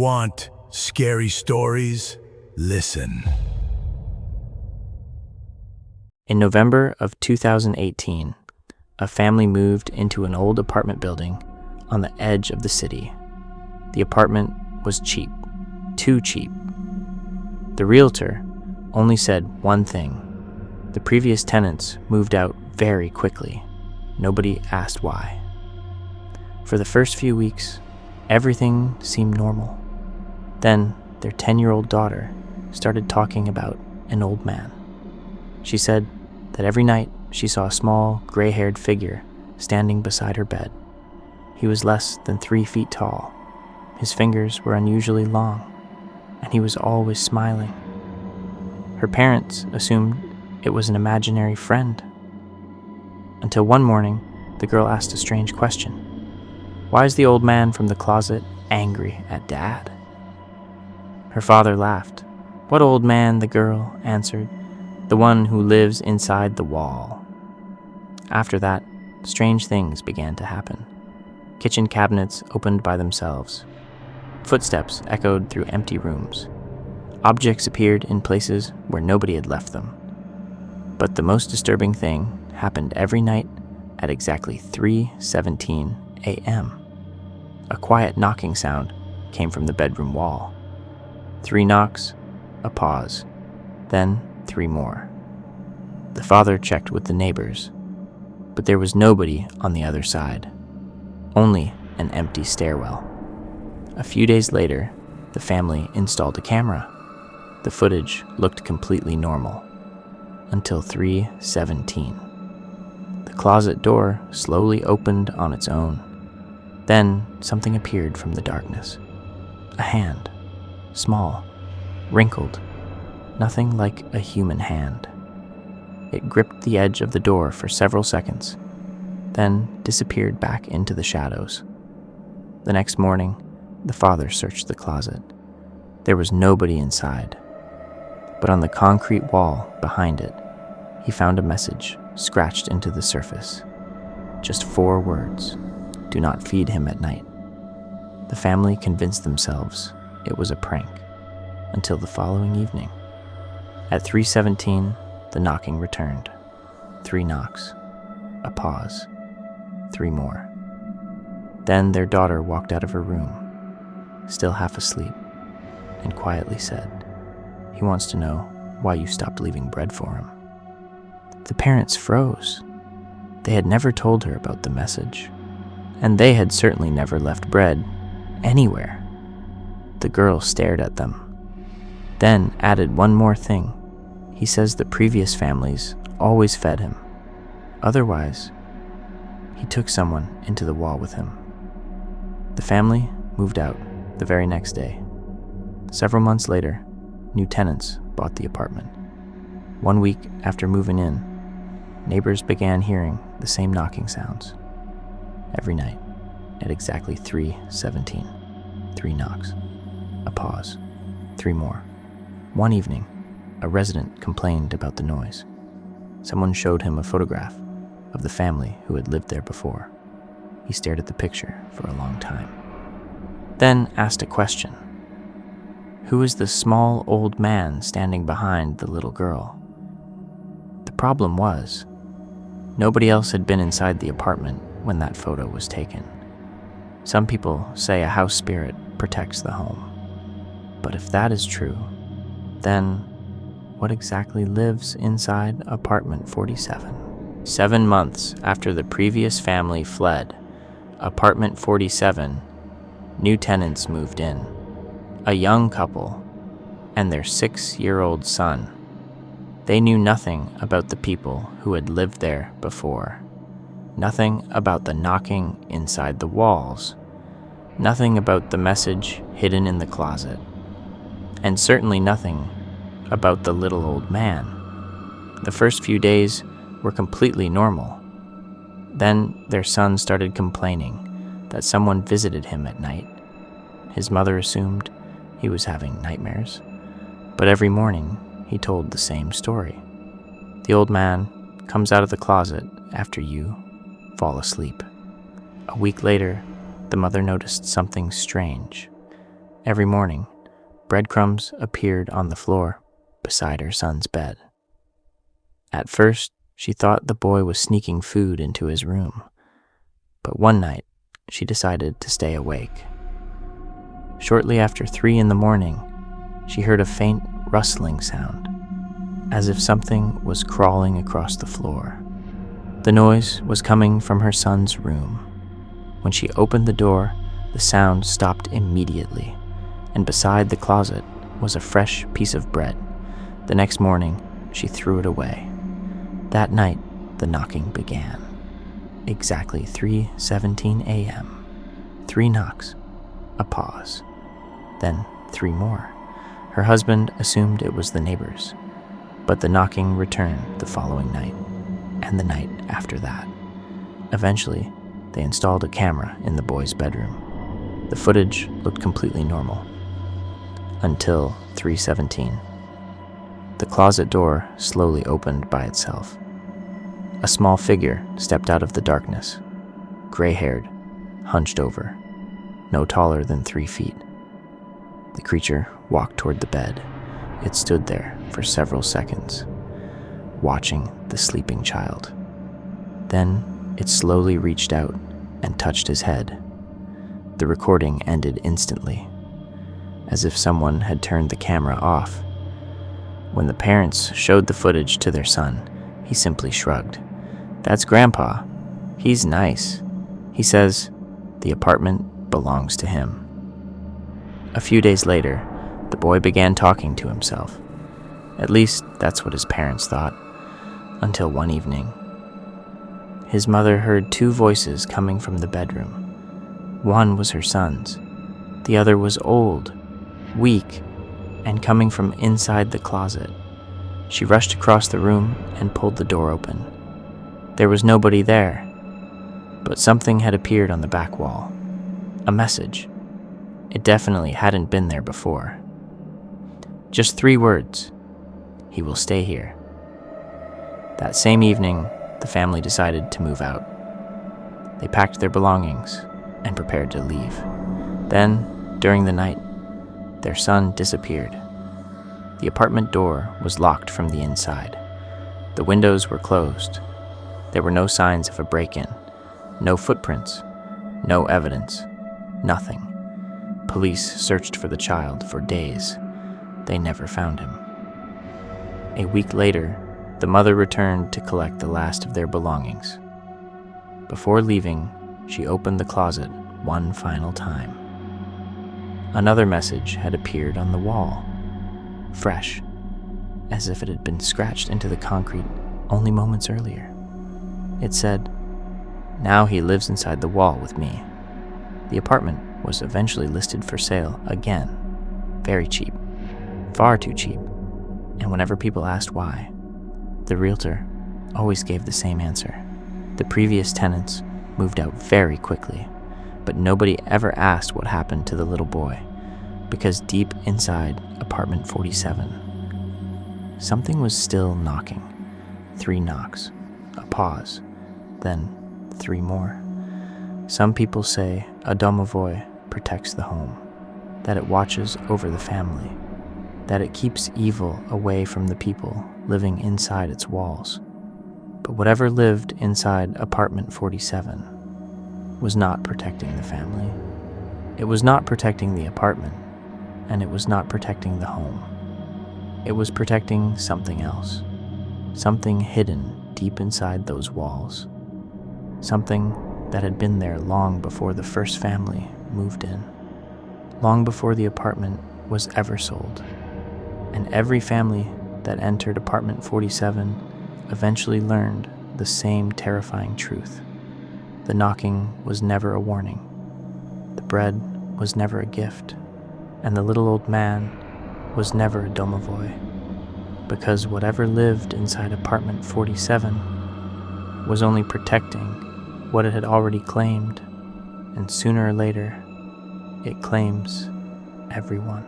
want scary stories? Listen. In November of 2018, a family moved into an old apartment building on the edge of the city. The apartment was cheap, too cheap. The realtor only said one thing. The previous tenants moved out very quickly. Nobody asked why. For the first few weeks, everything seemed normal. Then their 10-year-old daughter started talking about an old man. She said that every night she saw a small, gray-haired figure standing beside her bed. He was less than 3 feet tall. His fingers were unusually long, and he was always smiling. Her parents assumed it was an imaginary friend. Until one morning, the girl asked a strange question. Why is the old man from the closet angry at Dad? Her father laughed. What old man? The girl answered. The one who lives inside the wall. After that, strange things began to happen. Kitchen cabinets opened by themselves. Footsteps echoed through empty rooms. Objects appeared in places where nobody had left them. But the most disturbing thing happened every night at exactly 3:17 a.m. A quiet knocking sound came from the bedroom wall. 3 knocks, a pause, then 3 more. The father checked with the neighbors, but there was nobody on the other side, only an empty stairwell. A few days later, the family installed a camera. The footage looked completely normal, until 3:17. The closet door slowly opened on its own. Then something appeared from the darkness. A hand, small, wrinkled, nothing like a human hand. It gripped the edge of the door for several seconds, then disappeared back into the shadows. The next morning, the father searched the closet. There was nobody inside, but on the concrete wall behind it, he found a message scratched into the surface. Just 4 words. Do not feed him at night. The family convinced themselves it was a prank until the following evening. At 3:17, the knocking returned. 3 knocks, a pause, 3 more. Then their daughter walked out of her room, still half asleep, and quietly said, "He wants to know why you stopped leaving bread for him." The parents froze. They had never told her about the message, and they had certainly never left bread anywhere. The girl stared at them, then added one more thing. He says the previous families always fed him. Otherwise, he took someone into the wall with him. The family moved out the very next day. Several months later, new tenants bought the apartment. 1 week after moving in, neighbors began hearing the same knocking sounds. Every night, at exactly 3:17, 3 knocks, a pause, 3 more. One evening, a resident complained about the noise. Someone showed him a photograph of the family who had lived there before. He stared at the picture for a long time, then asked a question. Who is the small old man standing behind the little girl? The problem was, nobody else had been inside the apartment when that photo was taken. Some people say a house spirit protects the home. But if that is true, then what exactly lives inside apartment 47? 7 months after the previous family fled, apartment 47, new tenants moved in. A young couple and their 6-year-old son. They knew nothing about the people who had lived there before. Nothing about the knocking inside the walls. Nothing about the message hidden in the closet. And certainly nothing about the little old man. The first few days were completely normal. Then their son started complaining that someone visited him at night. His mother assumed he was having nightmares, but every morning he told the same story. The old man comes out of the closet after you fall asleep. A week later, the mother noticed something strange. Every morning, breadcrumbs appeared on the floor beside her son's bed. At first, she thought the boy was sneaking food into his room, but one night, she decided to stay awake. Shortly after 3 a.m, she heard a faint rustling sound, as if something was crawling across the floor. The noise was coming from her son's room. When she opened the door, the sound stopped immediately, and beside the closet was a fresh piece of bread. The next morning, she threw it away. That night, the knocking began. Exactly 3:17 a.m. 3 knocks, a pause, then 3 more. Her husband assumed it was the neighbors, but the knocking returned the following night, and the night after that. Eventually, they installed a camera in the boy's bedroom. The footage looked completely normal. Until 3:17. The closet door slowly opened by itself. A small figure stepped out of the darkness, gray-haired, hunched over, no taller than 3 feet. The creature walked toward the bed. It stood there for several seconds, watching the sleeping child. Then it slowly reached out and touched his head. The recording ended instantly, as if someone had turned the camera off. When the parents showed the footage to their son, he simply shrugged. "That's Grandpa. He's nice. He says the apartment belongs to him." A few days later, the boy began talking to himself. At least, that's what his parents thought, until one evening. His mother heard 2 voices coming from the bedroom. One was her son's. The other was old, weak, and coming from inside the closet. She rushed across the room and pulled the door open. There was nobody there, but something had appeared on the back wall. A message. It definitely hadn't been there before. Just 3 words. "He will stay here." That same evening, the family decided to move out. They packed their belongings and prepared to leave. Then, during the night, their son disappeared. The apartment door was locked from the inside. The windows were closed. There were no signs of a break-in, no footprints, no evidence, nothing. Police searched for the child for days. They never found him. A week later, the mother returned to collect the last of their belongings. Before leaving, she opened the closet one final time. Another message had appeared on the wall, fresh, as if it had been scratched into the concrete only moments earlier. It said, "Now he lives inside the wall with me." The apartment was eventually listed for sale again, very cheap, far too cheap, and whenever people asked why, the realtor always gave the same answer. The previous tenants moved out very quickly, but nobody ever asked what happened to the little boy, because deep inside apartment 47, something was still knocking. 3 knocks, a pause, then 3 more. Some people say a Domovoi protects the home, that it watches over the family, that it keeps evil away from the people living inside its walls. But whatever lived inside apartment 47 was not protecting the family. It was not protecting the apartment, and it was not protecting the home. It was protecting something else, something hidden deep inside those walls, something that had been there long before the first family moved in, long before the apartment was ever sold. And every family that entered apartment 47 eventually learned the same terrifying truth. The knocking was never a warning. The bread was never a gift. And the little old man was never a Domovoi. Because whatever lived inside apartment 47 was only protecting what it had already claimed. And sooner or later, it claims everyone.